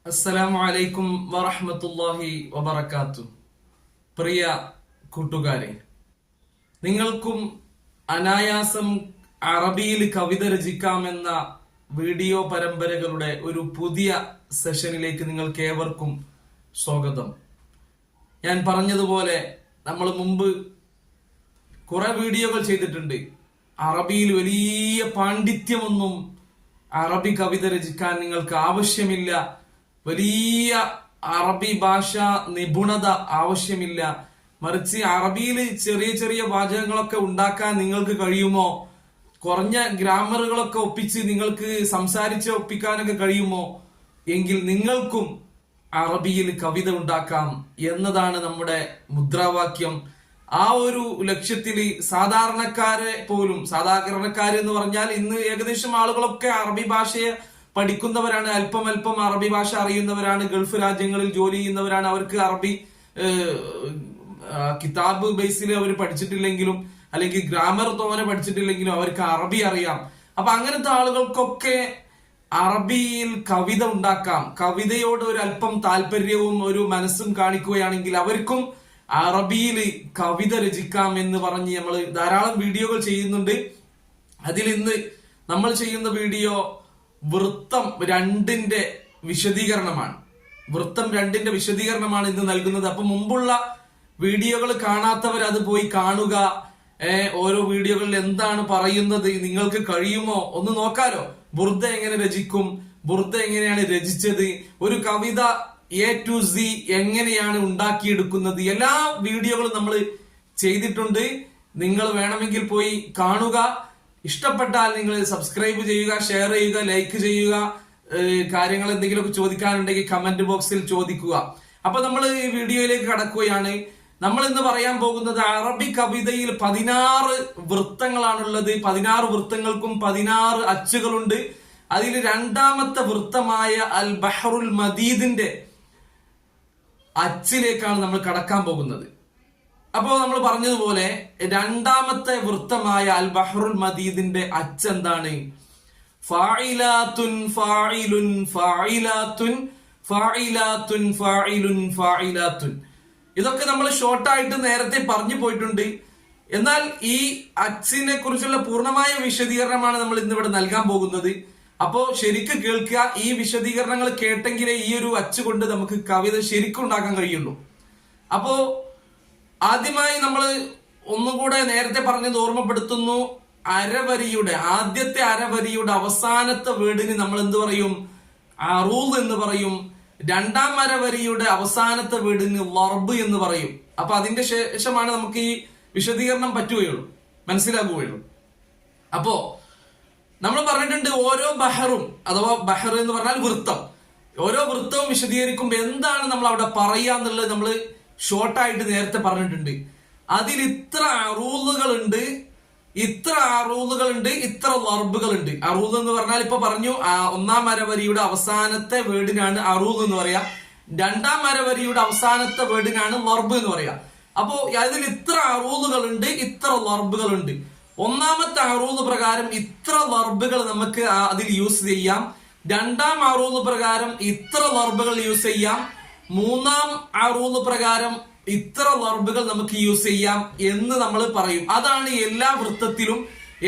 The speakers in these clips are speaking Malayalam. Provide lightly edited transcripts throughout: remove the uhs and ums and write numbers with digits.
അസ്സലാമു അലൈക്കും വറഹ്മത്തുള്ളാഹി വബറകാത്തു. പ്രിയ കൂട്ടുകാരെ, നിങ്ങൾക്കും അനായാസം അറബിയിൽ കവിത രചിക്കാമെന്ന വീഡിയോ പരമ്പരകളുടെ ഒരു പുതിയ സെഷനിലേക്ക് നിങ്ങൾക്ക് ഏവർക്കും സ്വാഗതം. ഞാൻ പറഞ്ഞതുപോലെ നമ്മൾ മുമ്പ് കുറെ വീഡിയോകൾ ചെയ്തിട്ടുണ്ട്. അറബിയിൽ വലിയ പാണ്ഡിത്യമൊന്നും അറബി കവിത രചിക്കാൻ നിങ്ങൾക്ക് ആവശ്യമില്ല, വലിയ അറബി ഭാഷ നിപുണത ആവശ്യമില്ല. മറിച്ച് അറബിയിൽ ചെറിയ ചെറിയ വാചകങ്ങളൊക്കെ ഉണ്ടാക്കാൻ നിങ്ങൾക്ക് കഴിയുമോ, കുറഞ്ഞ ഗ്രാമറുകളൊക്കെ ഒപ്പിച്ച് നിങ്ങൾക്ക് സംസാരിച്ച് ഒപ്പിക്കാനൊക്കെ കഴിയുമോ എങ്കിൽ നിങ്ങൾക്കും അറബിയിൽ കവിത ഉണ്ടാക്കാം എന്നതാണ് നമ്മുടെ മുദ്രാവാക്യം. ആ ഒരു ലക്ഷ്യത്തിൽ സാധാരണക്കാരെ പോലും, സാധാരണക്കാരെന്ന് പറഞ്ഞാൽ ഇന്ന് ഏകദേശം ആളുകളൊക്കെ അറബി ഭാഷയെ പഠിക്കുന്നവരാണ്, അല്പം അല്പം അറബി ഭാഷ അറിയുന്നവരാണ്, ഗൾഫ് രാജ്യങ്ങളിൽ ജോലി ചെയ്യുന്നവരാണ്. അവർക്ക് അറബി കിതാബ് ബേസിൽ അവർ പഠിച്ചിട്ടില്ലെങ്കിലും അല്ലെങ്കിൽ ഗ്രാമർ തോനെ പഠിച്ചിട്ടില്ലെങ്കിലും അവർക്ക് അറബി അറിയാം. അപ്പൊ അങ്ങനത്തെ ആളുകൾക്കൊക്കെ അറബിയിൽ കവിത ഉണ്ടാക്കാം. കവിതയോട് ഒരു അല്പം താല്പര്യവും ഒരു മനസ്സും കാണിക്കുകയാണെങ്കിൽ അവർക്കും അറബിയിൽ കവിത രചിക്കാം എന്ന് പറഞ്ഞ് നമ്മൾ ധാരാളം വീഡിയോകൾ ചെയ്യുന്നുണ്ട്. അതിൽ ഇന്ന് നമ്മൾ ചെയ്യുന്ന വീഡിയോ വൃത്തം 2ന്റെ വിശദീകരണമാണ്. വൃത്തം 2ന്റെ വിശദീകരണമാണ് ഇന്ന് നൽകുന്നത്. അപ്പൊ മുമ്പുള്ള വീഡിയോകൾ കാണാത്തവർ അത് പോയി കാണുക. ഓരോ വീഡിയോകളിൽ എന്താണ് പറയുന്നത്, നിങ്ങൾക്ക് കഴിയുമോ ഒന്ന് നോക്കാലോ. ബുർദ എങ്ങനെ രചിക്കും, ബുർദ എങ്ങനെയാണ് രചിച്ചത്, ഒരു കവിത A to Z എങ്ങനെയാണ് ഉണ്ടാക്കിയെടുക്കുന്നത്, എല്ലാ വീഡിയോകളും നമ്മൾ ചെയ്തിട്ടുണ്ട്. നിങ്ങൾ വേണമെങ്കിൽ പോയി കാണുക. ഇഷ്ടപ്പെട്ടാൽ നിങ്ങൾ സബ്സ്ക്രൈബ് ചെയ്യുക, ഷെയർ ചെയ്യുക, ലൈക്ക് ചെയ്യുക. കാര്യങ്ങൾ എന്തെങ്കിലുമൊക്കെ ചോദിക്കാനുണ്ടെങ്കിൽ കമന്റ് ബോക്സിൽ ചോദിക്കുക. അപ്പൊ നമ്മൾ ഈ വീഡിയോയിലേക്ക് കടക്കുകയാണ്. നമ്മൾ ഇന്ന് പറയാൻ പോകുന്നത് അറബി കവിതയിൽ 16 വൃത്തങ്ങളാണുള്ളത്. 16 വൃത്തങ്ങൾക്കും 16 അച്ചുകളുണ്ട്. അതിൽ 2ാമത്തെ വൃത്തമായ അൽ ബഹറുൽ മദീദിന്റെ അച്ചിലേക്കാണ് നമ്മൾ കടക്കാൻ പോകുന്നത്. അപ്പോ നമ്മൾ പറഞ്ഞതുപോലെ 2ാമത്തെ വൃത്തമായ അൽ ബഹറുൽ മദീദിന്റെ അച്ച് എന്താണ്? ഫാഇലാത്തുൻ ഫാഇലുൻ ഫാഇലാത്തുൻ ഫാഇലാത്തുൻ ഫാഇലുൻ ഫാഇലാത്തുൻ. ഇതൊക്കെ നമ്മൾ ഷോർട്ടായിട്ട് നേരത്തെ പറഞ്ഞു പോയിട്ടുണ്ട്. എന്നാൽ ഈ അച്ചിനെ കുറിച്ചുള്ള പൂർണ്ണമായ വിശദീകരണമാണ് നമ്മൾ ഇന്നിവിടെ നൽകാൻ പോകുന്നത്. അപ്പോ ശരിക്ക് കേൾക്കുക. ഈ വിശദീകരണങ്ങൾ കേട്ടെങ്കിലേ ഈ ഒരു അച്ച് കൊണ്ട് നമുക്ക് കവിത ശരിക്കും ഉണ്ടാക്കാൻ കഴിയുള്ളൂ. അപ്പോ ആദ്യമായി നമ്മൾ ഒന്നും കൂടെ നേരത്തെ പറഞ്ഞത് ഓർമ്മപ്പെടുത്തുന്നു. അരവരിയുടെ ആദ്യത്തെ അരവരിയുടെ അവസാനത്തെ വേർഡിന് നമ്മൾ എന്ത് പറയും? അറൂദ് എന്ന് പറയും. 2ാം അരവരിയുടെ അവസാനത്തെ വേർഡിന് ലർബ് എന്ന് പറയും. അപ്പൊ അതിന്റെ ശേഷമാണ് നമുക്ക് ഈ വിശദീകരണം പറ്റുകയുള്ളൂ, മനസ്സിലാക്കുകയുള്ളൂ. അപ്പോ നമ്മൾ പറഞ്ഞിട്ടുണ്ട് ഓരോ ബഹറും, അഥവാ ബഹർ എന്ന് പറഞ്ഞാൽ വൃത്തം, ഓരോ വൃത്തവും വിശദീകരിക്കുമ്പോൾ എന്താണ് നമ്മൾ അവിടെ പറയാന്നുള്ളത് നമ്മൾ ഷോർട്ടായിട്ട് നേരത്തെ പറഞ്ഞിട്ടുണ്ട്. അതിൽ ഇത്ര അറൂദുകളുണ്ട്, ഇത്ര അറൂദുകളുണ്ട്, ഇത്ര ലർബുകൾ ഉണ്ട്. അറൂദ് എന്ന് പറഞ്ഞാൽ ഇപ്പൊ പറഞ്ഞു 1ാം അരവരിയുടെ അവസാനത്തെ വേർഡിനാണ് അറൂദ് എന്ന് പറയാ. 2ാം അരവരിയുടെ അവസാനത്തെ വേർഡിനാണ് ലർബ് എന്ന് പറയാ. അപ്പോ അതിൽ ഇത്ര അറൂദുകളുണ്ട്, ഇത്ര ലർബുകൾ ഉണ്ട്. 1ാമത്തെ അറൂദ് പ്രകാരം ഇത്ര ലർബുകൾ നമുക്ക് അതിൽ യൂസ് ചെയ്യാം. 2ാം അറൂദ് പ്രകാരം ഇത്ര ലർബുകൾ യൂസ് ചെയ്യാം. 3ാം അറൂദ് പ്രകാരം ഇത്ര ലർബുകൾ നമുക്ക് യൂസ് ചെയ്യാം എന്ന് നമ്മൾ പറയും. അതാണ് എല്ലാ വൃത്തത്തിലും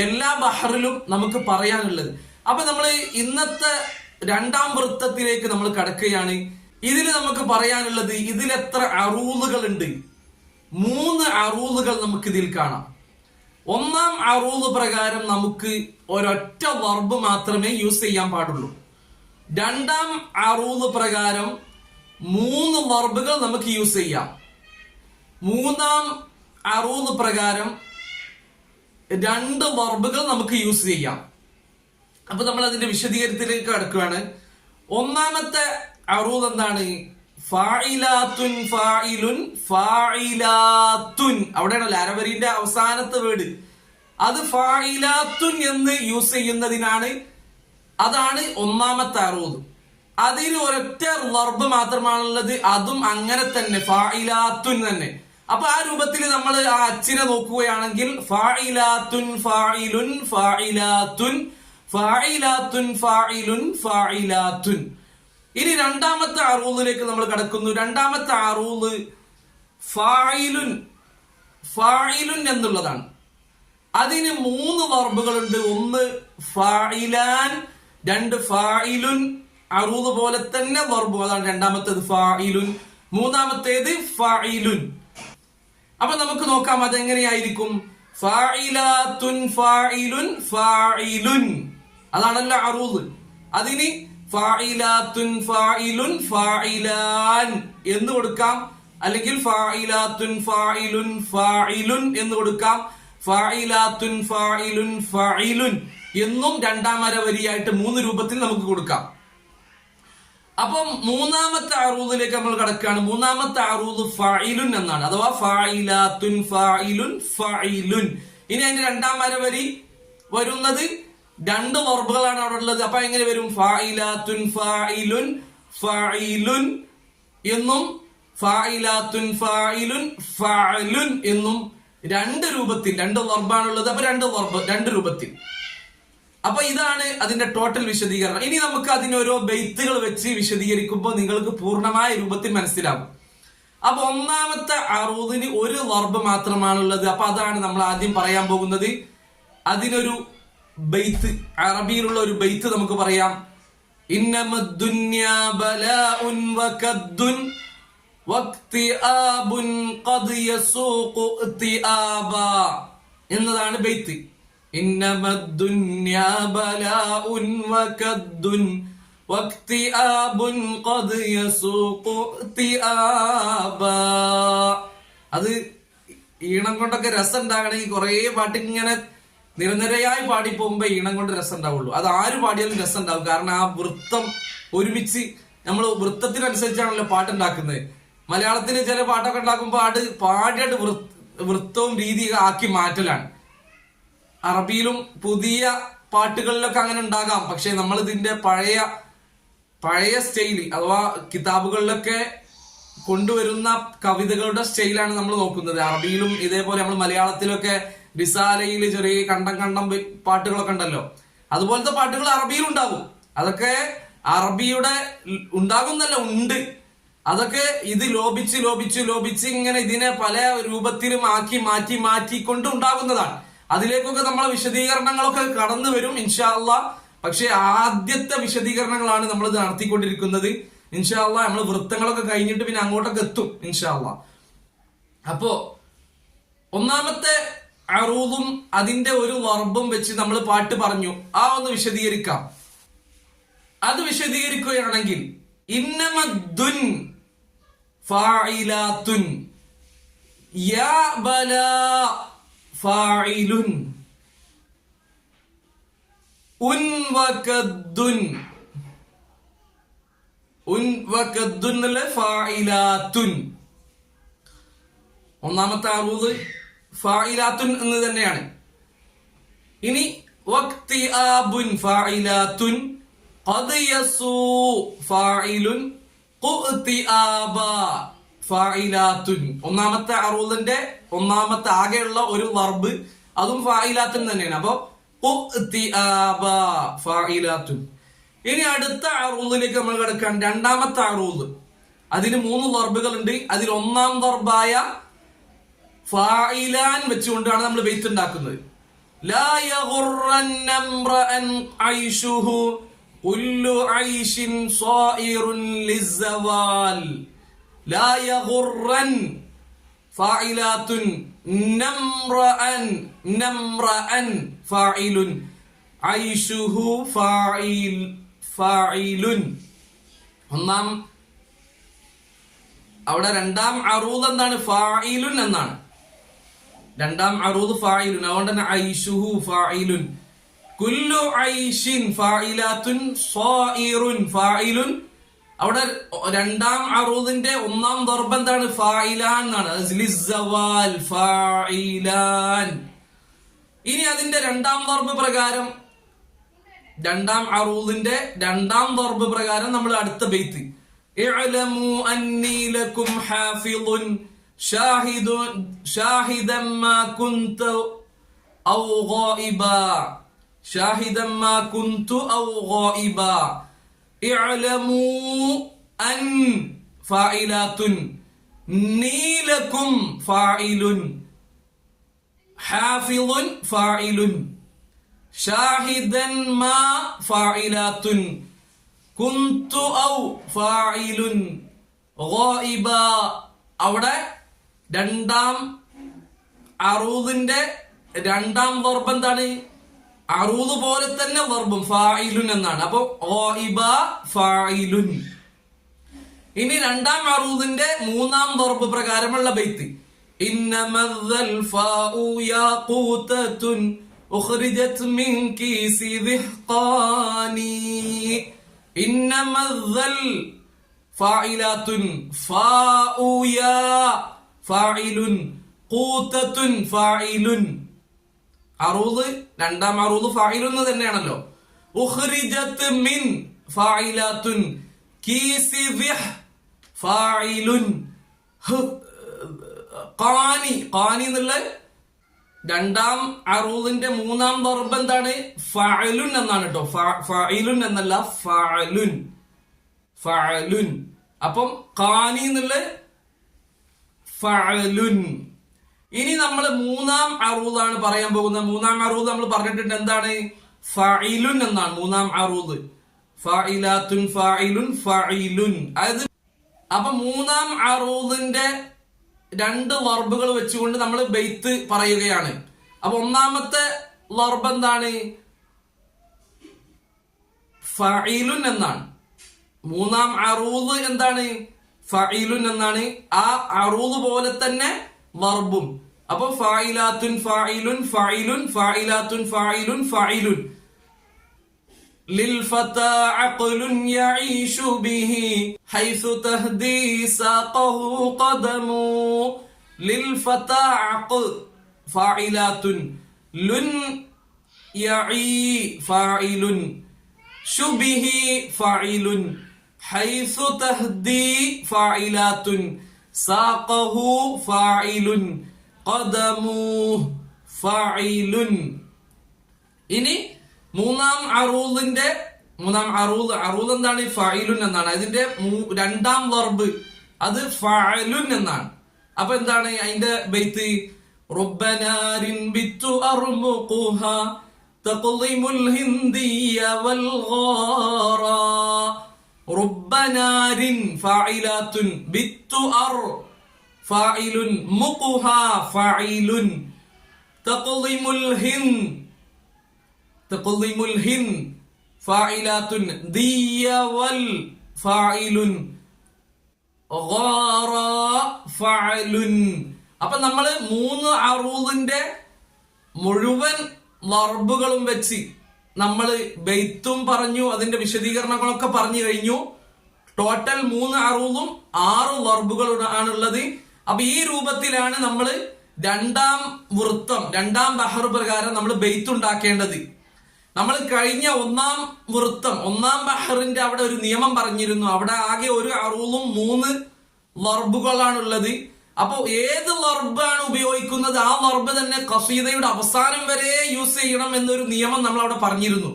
എല്ലാ ബഹറിലും നമുക്ക് പറയാനുള്ളത്. അപ്പൊ നമ്മൾ ഇന്നത്തെ 2ാം വൃത്തത്തിലേക്ക് നമ്മൾ കടക്കുകയാണ്. ഇതിൽ നമുക്ക് പറയാനുള്ളത് ഇതിൽ എത്ര അറൂദുകൾ ഉണ്ട്? 3 അറൂദുകൾ നമുക്ക് ഇതിൽ കാണാം. 1ാം അറൂദ് പ്രകാരം നമുക്ക് ഒരൊറ്റ ലർബ് മാത്രമേ യൂസ് ചെയ്യാൻ പാടുള്ളൂ. 2ാം അറൂദ് പ്രകാരം 3 ലർബുകൾ നമുക്ക് യൂസ് ചെയ്യാം. 3ാം അറൂദ് പ്രകാരം 2 ലർബുകൾ നമുക്ക് യൂസ് ചെയ്യാം. അപ്പൊ നമ്മൾ അതിന്റെ വിശദീകരണത്തിലേക്ക് കടക്കുകയാണ്. 1ാമത്തെ അറൂദ് എന്താണ്? ഫാഇലാത്തുൻ ഫാഇലുൻ ഫാഇലാത്തുൻ. അവിടെയാണല്ലോ അരവരിന്റെ അവസാനത്തെ വേർഡ്. അത് ഫാഇലാത്തുൻ എന്ന് യൂസ് ചെയ്യുന്നതിനാണ്, അതാണ് 1ാമത്തെ അറൂദ്. അതിൽ ഒരൊറ്റ ലർബ് മാത്രമാണുള്ളത്, അതും അങ്ങനെ തന്നെ ഫാഇലാത്തുൻ തന്നെ. അപ്പൊ ആ രൂപത്തിൽ നമ്മൾ ആ അച്ചിനെ നോക്കുകയാണെങ്കിൽ ഫാഇലാത്തുൻ ഫാഇലുൻ ഫാഇലാത്തുൻ ഫാഇലാത്തുൻ ഫാഇലുൻ ഫാഇലാത്തുൻ. ഇനി രണ്ടാമത്തെ അറൂദിലേക്ക് നമ്മൾ കടക്കുന്നു. രണ്ടാമത്തെ അറൂദ് ഫായിലുൻ, ഫായിലുൻ എന്നുള്ളതാണ്. അതിന് 3 വർബുകളുണ്ട്. ഒന്ന് ഫായിലാൻ, 2 ഫായിലുൻ, അറൂദ് പോലെ തന്നെ വർബ്, അതാണ് രണ്ടാമത്തേത് ഫായിലുൻ. മൂന്നാമത്തേത് ഫായിലുൻ. അപ്പൊ നമുക്ക് നോക്കാം അതെങ്ങനെയായിരിക്കും. ഫായിലാത്തുൻ ഫായിലുൻ ഫായിലുൻ, അതാണല്ലോ അറൂദ്. അതിന് ഫായിലാത്തുൻ ഫായിലുൻ ഫായിലാൻ എന്ന് കൊടുക്കാം, അല്ലെങ്കിൽ ഫായിലാത്തുൻ ഫായിലുൻ ഫായിലുൻ എന്ന് കൊടുക്കാം. ഫായിലാത്തുൻ ഫായിലുൻ ഫായിലുൻ എന്നും രണ്ടാം അരവരിയായിട്ട് 3 രൂപത്തിൽ നമുക്ക് കൊടുക്കാം. അപ്പം മൂന്നാമത്തെ അറൂദിലേക്ക് നമ്മൾ കടക്കുകയാണ്. മൂന്നാമത്തെ അറൂദ് ഫായിലുൻ എന്നാണ്, അഥവാ ഫായിലാത്തുൻ ഫായിലുൻ ഫായിലുൻ. ഇനി അതിന്റെ രണ്ടാം അരവരി വരുന്നത് 2 വർബുകളാണ് അവിടെ ഉള്ളത്. അപ്പൊ എങ്ങനെ വരും? ഫായിലാത്തുൻ ഫായിലുൻ ഫായിലുൻ എന്നും ഫായിലാത്തുൻ ഫായിലുൻ ഫായിലുൻ എന്നും 2 രൂപത്തിൽ, 2 വർബാണുള്ളത്. അപ്പൊ 2 വർബ് 2 രൂപത്തിൽ. അപ്പൊ ഇതാണ് അതിന്റെ ടോട്ടൽ വിശദീകരണം. ഇനി നമുക്ക് അതിനോരോ ബെയ്ത്തുകൾ വെച്ച് വിശദീകരിക്കുമ്പോൾ നിങ്ങൾക്ക് പൂർണ്ണമായ രൂപത്തിൽ മനസ്സിലാവും. അപ്പൊ ഒന്നാമത്തെ അറൂദിന് 1 വർബ് മാത്രമാണുള്ളത്. അപ്പൊ അതാണ് നമ്മൾ ആദ്യം പറയാൻ പോകുന്നത്. അതിനൊരു ബെയ്ത്ത്, അറബിയിലുള്ള ഒരു ബെയ്ത്ത് നമുക്ക് പറയാം. ഇന്നമദ്ദുന്യാ ബലാഉൻ വകദ്ദുൻ വക്തിആബുൻ ഖദ് യസൂഖു ഇത്തിആബാ എന്നതാണ് ബെയ്ത്ത്. ഇന്നമദ്ദുന്യാ ബലാഉൻ വകദ്ദുൻ വക്തിആബുൻ ഖദ് യസൂഖു ഇത്തിആബാ. അത് ഈണം കൊണ്ടൊക്കെ രസം ഉണ്ടാകണമെങ്കിൽ കുറെ പാട്ട് ഇങ്ങനെ നിരനിരയായി പാടി പോകുമ്പോ ഈണം കൊണ്ട് രസം ഉണ്ടാവുള്ളൂ. അത് ആര് പാടിയാലും രസം ഉണ്ടാവും. കാരണം ആ വൃത്തം ഒരുമിച്ച്, നമ്മൾ വൃത്തത്തിനനുസരിച്ചാണല്ലോ പാട്ടുണ്ടാക്കുന്നത്. മലയാളത്തിൽ ചില പാട്ടൊക്കെ ഉണ്ടാക്കുമ്പോൾ പാടിയിട്ട് വൃത്തവും രീതി ആക്കി മാറ്റലാണ്. അറബിയിലും പുതിയ പാട്ടുകളിലൊക്കെ അങ്ങനെ ഉണ്ടാകാം. പക്ഷെ നമ്മൾ ഇതിന്റെ പഴയ സ്റ്റൈല് അഥവാ കിതാബുകളിലൊക്കെ കൊണ്ടുവരുന്ന കവിതകളുടെ സ്റ്റൈലാണ് നമ്മൾ നോക്കുന്നത്. അറബിയിലും ഇതേപോലെ നമ്മൾ മലയാളത്തിലൊക്കെ റിസാലയിൽ ചെറിയ കണ്ടം പാട്ടുകളൊക്കെ ഉണ്ടല്ലോ, അതുപോലത്തെ പാട്ടുകൾ അറബിയിൽ ഉണ്ടാകും. അതൊക്കെ അറബിയുടെ ഉണ്ടാകുന്നല്ല, ഉണ്ട്. അതൊക്കെ ഇത് ലോപിച്ച് ഇങ്ങനെ ഇതിനെ പല രൂപത്തിലും മാറ്റിക്കൊണ്ട് ഉണ്ടാകുന്നതാണ്. അതിലേക്കൊക്കെ നമ്മളെ വിശദീകരണങ്ങളൊക്കെ കടന്നു വരും ഇൻഷാ അല്ലാഹ്. പക്ഷെ ആദ്യത്തെ വിശദീകരണങ്ങളാണ് നമ്മൾ ഇത് നടത്തിക്കൊണ്ടിരിക്കുന്നത്. ഇൻഷാ അല്ലാഹ് നമ്മൾ വൃത്തങ്ങളൊക്കെ കഴിഞ്ഞിട്ട് പിന്നെ അങ്ങോട്ടൊക്കെ എത്തും ഇൻഷാ അല്ലാഹ്. അപ്പോ ഒന്നാമത്തെ അറൂദും അതിന്റെ 1 വർബും വെച്ച് നമ്മൾ പാട്ട് പറഞ്ഞു. ആ ഒന്ന് വിശദീകരിക്കാം. അത് വിശദീകരിക്കുകയാണെങ്കിൽ ഇന്നമദ്ദുൻ ഫായിലാത്തുൻ യാ ബലാ ഫായിലുൻ ഉൻ വകദ്ദുൻ ഫായിലാത്തുൻ. ഒന്നാമത്തെ അറൂദ് ഫായിലാത്തുൻ എന്ന് തന്നെയാണ്. ഇനി വക്തിആബുൻ ഫായിലാത്തുൻ ഖദ് യസൂ ഫായിലുൻ ഖുതിആബാ ഫായിലാത്തുൻ. ഒന്നാമത്തെ അറൂദിന്റെ ഒന്നാമത്തെ ആകെയുള്ള 1 വർബ് അതും ഫായിലാത്തുൻ തന്നെയാണ്. അപ്പൊ ഖുതിആബാ ഫായിലാത്തുൻ. ഇനി അടുത്ത അറൂദിലേക്ക് നമ്മൾ കിടക്കാൻ. രണ്ടാമത്തെ അറൂദ്, അതിന് 3 വർബുകൾ ഉണ്ട്. അതിൽ ഒന്നാം വർബായ ഫായിലാൻ വെച്ചുകൊണ്ടാണ് നമ്മൾ ബെയ്ത്ത് ഉണ്ടാക്കുന്നത്. ലാ യഗുറന്ന ഇംറഅൻ ഐശുഹു കുല്ലു ഐശിൻ സായിറുൻ ലിസ്സവാൽ. ലാ യഗുറൻ ഫായിലാത്തുൻ നംറഅൻ ഫായിലുൻ ഐശുഹു ഫായിലുൻ. ഒന്നാം അവിടെ രണ്ടാം അറൂദ് എന്താണ്? ഫായിലുൻ എന്നാണ്. രണ്ടാം അറൂദ് ഫായിലുൻ. അതുകൊണ്ട് തന്നെ ഐശുഹു ഫായിലുൻ. കുല്ലു ഐശിൻ ഫായിലാത്തുൻ സായിറുൻ ഫായിലുൻ. അവിടെ രണ്ടാം അറൂദിന്റെ ഒന്നാം ദർബ് എന്താണ്? ഫായിലാൻ എന്നാണ്. ലിസ്സവാൽ ഫായിലാൻ. ഇനി അതിന്റെ രണ്ടാം ദർബ് പ്രകാരം, രണ്ടാം അറൂദിന്റെ രണ്ടാം ദർബ് പ്രകാരം നമ്മൾ അടുത്ത ബെയ്ത്ത് ഇഅ്ലമു അന്നി ലക്കും ഹാഫിളുൻ ഷാഹിദൻ മാ കുന്തു ഔ ഗായിബാ ഷാഹിദൻ മാ കുന്തു ഔ ഗായിബാ. ഇഅലമൂ അൻ ഫായിലാത്തുൻ, നീലക്കും ഫായിലുൻ, ഹാഫിളുൻ ഫായിലുൻ, ഷാഹിദൻ മാ ഫായിലാത്തുൻ, കുന്തു ഔ ഫായിലുൻ, ഗായിബ. അവിടെ രണ്ടാം അറൂദിന്റെ രണ്ടാം വർബ് എന്താണ്? അറൂദ് പോലെ തന്നെ വർബും ഫായിലുൻ എന്നാണ്. അപ്പൊ ഗായിബ ഫായിലുൻ. ഇനി രണ്ടാം അറൂദിന്റെ മൂന്നാം വർബ് പ്രകാരമുള്ള ബൈത്ത്, ഇന്നമൽ ഫാഉ യാഖൂതത്തുൻ ഉഖ്രിജത് മിൻ കീസി ദിഹ്ഖാനി. ഇന്നമൽ ഫായിലാത്തുൻ, ഫാഉ യാ ഫായിലുൻ, ഖൂതത്തുൻ ഫായിലുൻ. അറൂദ് രണ്ടാം അറൂദ് ഫായിലുൻ തന്നെയാണല്ലോ. ഉഖ്രിജത് മിൻ ഫായിലാത്തുൻ, കീസി ദിഹ് ഫായിലുൻ, ഖാനി. ഖാനി എന്നുള്ള രണ്ടാം അറൂദിന്റെ മൂന്നാം വർബ് എന്താണ്? ഫഅലുൻ എന്നാണ് കേട്ടോ. ഫഅലുൻ എന്നല്ല, ഫഅലുൻ, ഫഅലുൻ. അപ്പം ഖാനി എന്നുള്ള ഫഅലുൻ. ഇനി നമ്മൾ മൂന്നാം അറൂദാണ് പറയാൻ പോകുന്നത്. മൂന്നാം അറൂദ് നമ്മൾ പറഞ്ഞിട്ടുണ്ട് എന്താണ്? ഫഇലുൻ എന്നാണ് മൂന്നാം അറൂദ്. ഫഇലാത്തുൻ ഫഇലുൻ ഫഇലുൻ. അതായത് അപ്പൊ മൂന്നാം അറൂദിന്റെ രണ്ട് വർബുകൾ വെച്ചുകൊണ്ട് നമ്മൾ ബൈത്ത് പറയുകയാണ്. അപ്പൊ ഒന്നാമത്തെ വർബ് എന്താണ്? ഫഇലുൻ എന്നാണ്. മൂന്നാം അറൂദ് എന്താണ്? ഫഇലുൻ എന്നാണ്. ആ അറൂദ് പോലെ തന്നെ വർബും. അപ്പൊ ഫായിലാത്തുൻ ഫായിലുൻ ഫായിലുൻ, ഫായിലാത്തുൻ ഫായിലുൻ ഫായിലുൻ. للفتى عقل يعيش به حيث تهدي ساقه قدم. للفتى عقل فاعلات لن يعي فاعل شبه فاعل حيث تهدي فاعلات ساقه فاعل قدم فاعل. ഇനി മൂന്നാം അറൂദിന്റെ അറൂദ് എന്താണ്? ഫഇലുൻ എന്നാണ്. അതിന്റെ രണ്ടാം വർബ് അത് ഫഅലുൻ എന്നാണ്. അപ്പൊ എന്താണ് അതിന്റെ ബൈത്ത്? റബ്ബനാരിൻ ബിത്തു അർമുഖുഹാ തഖ്ളിമുൽ ഹിന്ദിയ വൽ ഗാറാ. റബ്ബനാരിൻ ഫഇലാത്തുൻ, ബിത്തു അർ ഫഇലുൻ, മുഖുഹാ ഫഇലുൻ, തഖ്ളിമുൽ ഹിന്ദ് തഖ്ളിമുൽ ഹിന്ദ് ഫായിലാത്തുൻ, ദിയ വൽ ഫായിലുൻ, ഗാറ ഫഅലുൻ. അപ്പൊ നമ്മള് മൂന്ന് അറൂദിന്റെ മുഴുവൻ വർബുകളും വെച്ച് നമ്മള് ബൈത്തും പറഞ്ഞു, അതിന്റെ വിശദീകരണങ്ങളൊക്കെ പറഞ്ഞു കഴിഞ്ഞു. ടോട്ടൽ 3 അറൂദും 6 വർബുകൾ ആണുള്ളത്. അപ്പൊ ഈ രൂപത്തിലാണ് നമ്മള് രണ്ടാം വൃത്തം, രണ്ടാം ബഹർ പ്രകാരം നമ്മൾ ബൈത്ത് ഉണ്ടാക്കേണ്ടത്. നമ്മൾ കഴിഞ്ഞ ഒന്നാം വൃത്തം, ഒന്നാം ബഹറിന്റെ അവിടെ ഒരു നിയമം പറഞ്ഞിരുന്നു. അവിടെ ആകെ ഒരു അറൂദും 3 വർബുകളാണുള്ളത്. അപ്പൊ ഏത് വർബാണ് ഉപയോഗിക്കുന്നത് ആ വർബ് തന്നെ ഖസീദയുടെ അവസാനം വരെ യൂസ് ചെയ്യണം എന്നൊരു നിയമം നമ്മൾ അവിടെ പറഞ്ഞിരുന്നു.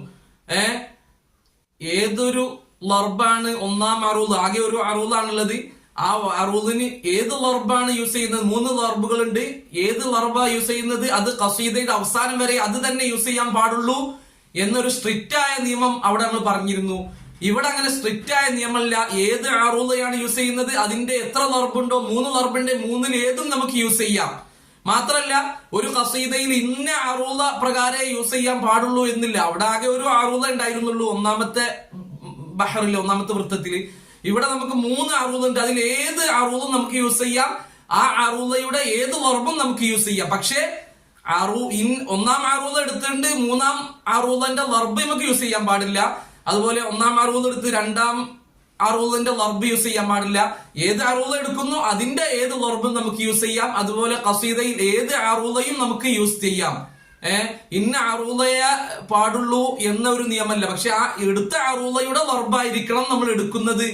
ഏതൊരു വർബാണ് ഒന്നാം അറൂദ്, ആകെ ഒരു അറൂദാണുള്ളത്, ആ അറൂദിന് ഏത് വർബാണ് യൂസ് ചെയ്യുന്നത്? 3 വർബുകൾ ഉണ്ട്. ഏത് വർബാ യൂസ് ചെയ്യുന്നത് അത് ഖസീദയുടെ അവസാനം വരെ അത് തന്നെ യൂസ് ചെയ്യാൻ പാടുള്ളൂ എന്നൊരു സ്ട്രിക്റ്റ് ആയ നിയമം അവിടെ നമ്മൾ പറഞ്ഞിരുന്നു. ഇവിടെ അങ്ങനെ സ്ട്രിക്റ്റ് ആയ നിയമമല്ല. ഏത് അറൂദയാണ് യൂസ് ചെയ്യുന്നത് അതിന്റെ എത്ര വർബുണ്ടോ, 3 വർബുണ്ട്, 3-ൽ ഏതും നമുക്ക് യൂസ് ചെയ്യാം. മാത്രല്ല ഒരു ഖസീദയിൽ ഇന്ന അറൂദ പ്രകാരം യൂസ് ചെയ്യാൻ പാടുള്ളൂ എന്നില്ല. അവിടെ ആകെ ഒരു അറൂദ ഉണ്ടായിരുന്നുള്ളൂ ഒന്നാമത്തെ ബഹറിൽ, ഒന്നാമത്തെ വൃത്തത്തില്. ഇവിടെ നമുക്ക് 3 അറൂദ ഉണ്ട്. അതിൽ ഏത് അറൂദും നമുക്ക് യൂസ് ചെയ്യാം. ആ അറൂദയുടെ ഏത് വർബും നമുക്ക് യൂസ് ചെയ്യാം. പക്ഷേ ഒന്നാം അറൂദ എടുത്തിട്ടുണ്ട്, 3-ാം അറൂദന്റെ വർബ് നമുക്ക് യൂസ് ചെയ്യാൻ പാടില്ല. അതുപോലെ ഒന്നാം അറൂദ് എടുത്ത് 2-ാം അറൂദിന്റെ വർബ് യൂസ് ചെയ്യാൻ പാടില്ല. ഏത് അറൂദ എടുക്കുന്നു അതിന്റെ ഏത് വർബും നമുക്ക് യൂസ് ചെയ്യാം. അതുപോലെ ഖസീദയിൽ ഏത് അറൂദയും നമുക്ക് യൂസ് ചെയ്യാം. ഇന്ന അറൂദയെ പാടുള്ളൂ എന്ന ഒരു നിയമമല്ല. പക്ഷെ ആ എടുത്ത അറൂദയുടെ വർബായിരിക്കണം നമ്മൾ എടുക്കുന്നത്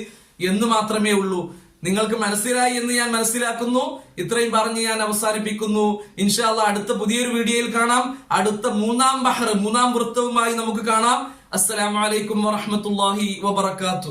എന്ന് മാത്രമേ ഉള്ളൂ. നിങ്ങൾക്ക് മനസ്സിലായി എന്ന് ഞാൻ മനസ്സിലാക്കുന്നു. ഇത്രയും പറഞ്ഞ് ഞാൻ അവസാനിപ്പിക്കുന്നു. ഇൻഷാ അല്ലാഹ് അടുത്ത പുതിയൊരു വീഡിയോയിൽ കാണാം. അടുത്ത 3-ാം ബഹർ, 3-ാം വൃത്തവുമായി നമുക്ക് കാണാം. അസ്സലാമു അലൈക്കും വറഹ്മത്തുള്ളാഹി വബറകാതുഹു.